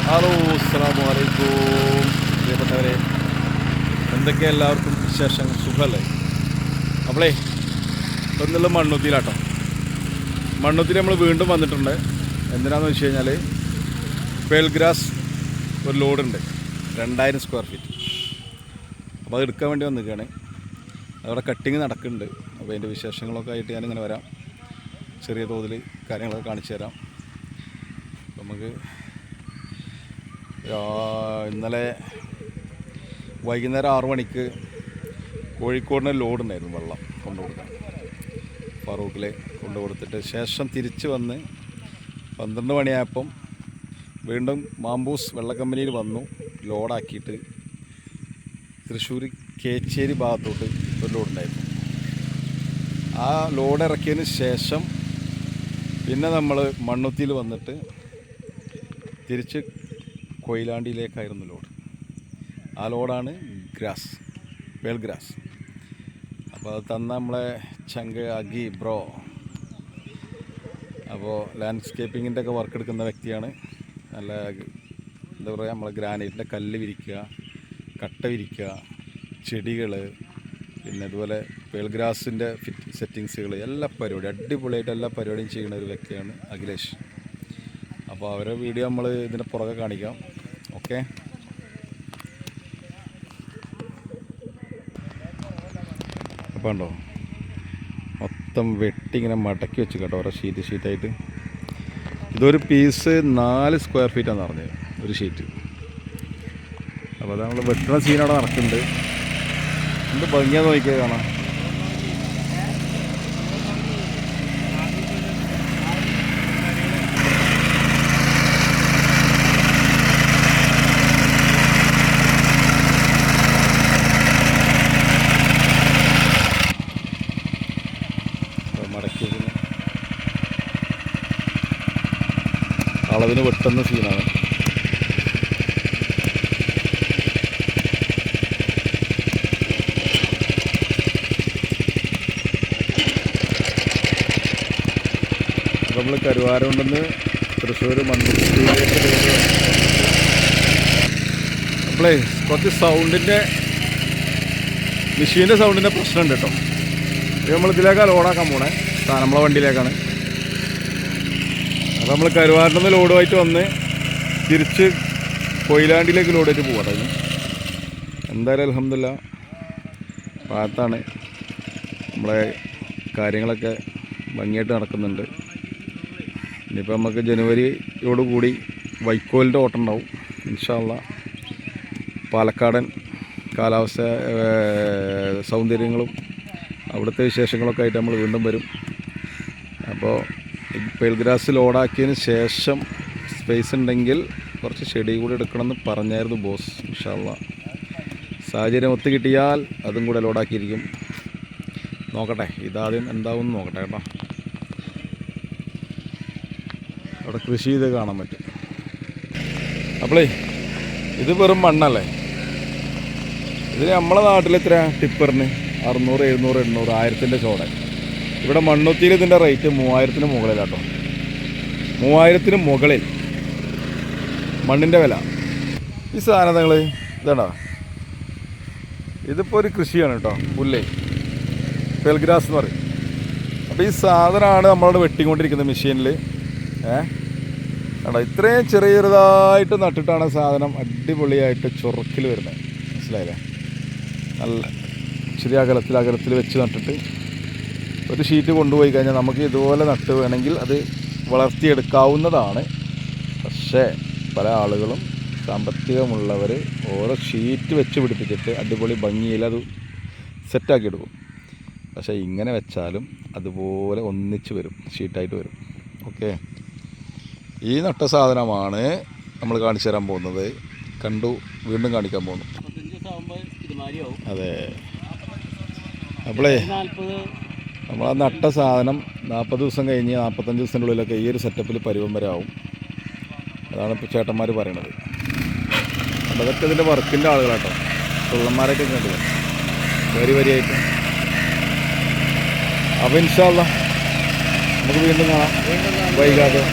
Hello, അസ്സലാമു അലൈക്കും പ്രിയപ്പെട്ടവരെ, എന്തൊക്കെ എല്ലാവർക്കും വിശേഷം? സുഖമല്ലേ? നമ്മളേ ഒന്നുള്ള മണ്ണുത്തിയിലാട്ടോ. മണ്ണുത്തിൽ നമ്മൾ വീണ്ടും വന്നിട്ടുണ്ട്. എന്തിനാണെന്ന് വെച്ച് കഴിഞ്ഞാൽ പേൾഗ്രാസ് ഒരു ലോഡുണ്ട്, 2000 സ്ക്വയർ ഫീറ്റ്. അപ്പോൾ അത് എടുക്കാൻ വേണ്ടി വന്നിരിക്കുകയാണ്. അവിടെ കട്ടിങ് നടക്കുന്നുണ്ട്. അപ്പോൾ അതിൻ്റെ വിശേഷങ്ങളൊക്കെ ആയിട്ട് ഞാനിങ്ങനെ വരാം. ചെറിയ തോതിൽ കാര്യങ്ങളൊക്കെ കാണിച്ചു തരാം. നമുക്ക് ഇന്നലെ വൈകുന്നേരം 6 മണിക്ക് കോഴിക്കോടിന് ലോഡുണ്ടായിരുന്നു വെള്ളം കൊണ്ടുകൊടുക്കാൻ. ഫറൂഖിൽ കൊണ്ടുകൊടുത്തിട്ട് ശേഷം തിരിച്ച് വന്ന് 12 മണിയായപ്പം വീണ്ടും മാമ്പൂസ് വെള്ള കമ്പനിയിൽ വന്നു. ലോഡാക്കിയിട്ട് തൃശ്ശൂർ കേച്ചേരി ഭാഗത്തോട്ട് ഒരു ലോഡുണ്ടായിരുന്നു. ആ ലോഡ് ഇറക്കിയതിന് ശേഷം പിന്നെ നമ്മൾ മണ്ണുത്തിയിൽ വന്നിട്ട് തിരിച്ച് കൊയിലാണ്ടിയിലേക്കായിരുന്നു ലോഡ്. ആ ലോഡാണ് ഗ്രാസ്, പേൾഗ്രാസ്. അപ്പോൾ അത് തന്ന നമ്മളെ ചങ്ക് അഗി ബ്രോ. അപ്പോൾ ലാൻഡ്സ്കേപ്പിങ്ങിൻ്റെ ഒക്കെ വർക്ക് എടുക്കുന്ന വ്യക്തിയാണ്. നല്ല എന്താ പറയുക, നമ്മളെ ഗ്രാനൈറ്റിൻ്റെ കല്ല് വിരിക്കുക, കട്ട വിരിക്കുക, ചെടികൾ, പിന്നെ അതുപോലെ പേൾഗ്രാസിൻ്റെ സെറ്റിങ്സുകൾ, എല്ലാ പരിപാടിയും അടിപൊളിയായിട്ട് എല്ലാ പരിപാടിയും ചെയ്യുന്ന ഒരു വ്യക്തിയാണ് അഖിലേഷ്. അപ്പോൾ അവരെ വീഡിയോ നമ്മൾ ഇതിൻ്റെ പുറകെ കാണിക്കാം. ഓക്കെ, അപ്പോൾ ഉണ്ടോ മൊത്തം വെട്ടി ഇങ്ങനെ മടക്കി വെച്ച് കേട്ടോ, ഓരോ ഷീറ്റായിട്ട്. ഇതൊരു പീസ് 4 സ്ക്വയർ ഫീറ്റാണെന്ന് പറഞ്ഞത്, ഒരു ഷീറ്റ്. അപ്പോൾ അത് നമ്മൾ വെട്ടുന്ന സീൻ അവിടെ നടക്കുന്നുണ്ട്. എന്ത് ഭംഗിയാന്ന് നോക്കിയാൽ കാണാം. മടക്കി അളവിന് വെട്ടുന്ന സീനാണ്. നമ്മൾ കരുവാരുണ്ടെന്ന് തൃശ്ശൂർ മണ്ണുത്തിയിലേക്ക് അപ്പോളേ കുറച്ച് സൗണ്ടിൻ്റെ മെഷീൻ്റെ സൗണ്ടിൻ്റെ പ്രശ്നമുണ്ട് കേട്ടോ. ഇത് നമ്മൾ ഇതിലേക്കാണ് ലോഡാക്കാൻ പോണേ, നമ്മളെ വണ്ടിയിലേക്കാണ്. അപ്പോൾ നമ്മൾ കരുവാരുണ്ടെന്ന് ലോഡുമായിട്ട് വന്ന് തിരിച്ച് കൊയിലാണ്ടിയിലേക്ക് ലോഡായിട്ട് പോകാം. അതിന് എന്തായാലും അൽഹംദുലില്ലാ ഭാഗത്താണ് നമ്മളെ കാര്യങ്ങളൊക്കെ ഭംഗിയായിട്ട് നടക്കുന്നുണ്ട്. ഇനിയിപ്പോൾ നമുക്ക് ജനുവരിയോടുകൂടി വൈക്കോലിൻ്റെ ഓട്ടം ഉണ്ടാവും ഇൻഷാ അള്ളാ. പാലക്കാടൻ കാലാവസ്ഥ സൗന്ദര്യങ്ങളും അവിടുത്തെ വിശേഷങ്ങളൊക്കെ ആയിട്ട് നമ്മൾ വീണ്ടും വരും. അപ്പോൾ പേൾഗ്രാസ് ലോഡാക്കിയതിന് ശേഷം സ്പേസ് ഉണ്ടെങ്കിൽ കുറച്ച് ചെടി കൂടി എടുക്കണമെന്ന് പറഞ്ഞായിരുന്നു ബോസ്. ഇൻഷാ അള്ളാ സാഹചര്യം ഒത്തു കിട്ടിയാൽ അതും കൂടെ ലോഡാക്കിയിരിക്കും. നോക്കട്ടെ, ഇതാദ്യം എന്താവും നോക്കട്ടെ കേട്ടോ. അവിടെ കൃഷി ചെയ്ത് കാണാൻ പറ്റും. അപ്പോളേ ഇത് വെറും മണ്ണല്ലേ. ഇതിന് നമ്മളെ നാട്ടിൽ എത്ര ടിപ്പറിന് 600, 700, 800, 1000ൻ്റെ ചോട. ഇവിടെ മണ്ണുത്തിയിൽ ഇതിൻ്റെ റേറ്റ് 3000-ന് മുകളിലാട്ടോ. 3000-ന് മുകളിൽ മണ്ണിൻ്റെ വില. ഈ സാധനങ്ങൾ ഇതാണോ, ഇതിപ്പോൾ ഒരു കൃഷിയാണ് കേട്ടോ, പുല്ലേ പേൾഗ്രാസ് എന്ന് പറയും. അപ്പോൾ ഈ സാധനമാണ് നമ്മളോട് വെട്ടിക്കൊണ്ടിരിക്കുന്നത് മെഷീനിൽ. കേട്ടോ, ഇത്രയും ചെറിയതായിട്ട് നട്ടിട്ടാണ് സാധനം അടിപൊളിയായിട്ട് ചൊറുക്കിൽ വരുന്നത്. മനസ്സിലായില്ലേ? നല്ല ചെറിയ അകലത്തിൽ വെച്ച് നട്ടിട്ട് ഒരു ഷീറ്റ് കൊണ്ടുപോയി കഴിഞ്ഞാൽ നമുക്ക് ഇതുപോലെ നട്ട് വേണമെങ്കിൽ അത് വളർത്തിയെടുക്കാവുന്നതാണ്. പക്ഷേ പല ആളുകളും സാമ്പത്തികമുള്ളവർ ഓരോ ഷീറ്റ് വെച്ച് പിടിപ്പിച്ചിട്ട് അടിപൊളി ഭംഗിയിൽ അത് സെറ്റാക്കി എടുക്കും. പക്ഷേ ഇങ്ങനെ വെച്ചാലും അതുപോലെ ഒന്നിച്ച് വരും, ഷീറ്റായിട്ട് വരും. ഓക്കെ, ഈ നട്ട സാധനമാണ് നമ്മൾ കാണിച്ചു തരാൻ പോകുന്നത്. കണ്ടു, വീണ്ടും കാണിക്കാൻ പോകുന്നു. അതെ, അപ്പോളേ നമ്മൾ ആ നട്ട സാധനം 40 ദിവസം കഴിഞ്ഞ് 45 ദിവസത്തിൻ്റെ ഉള്ളിലൊക്കെ ഈ ഒരു സെറ്റപ്പിൽ പരുവം വരെ ആവും. അതാണ് ഇപ്പോൾ ചേട്ടന്മാർ പറയണത്. അതൊക്കെ ഇതിൻ്റെ വർക്കിൻ്റെ ആളുകളാട്ടോ, തുള്ളന്മാരൊക്കെ കണ്ടില്ല വരിയായിട്ട്. അപ്പോൾ ഇൻഷാ അല്ലാ നമുക്ക് വീണ്ടും കാണാം വൈകാതെ.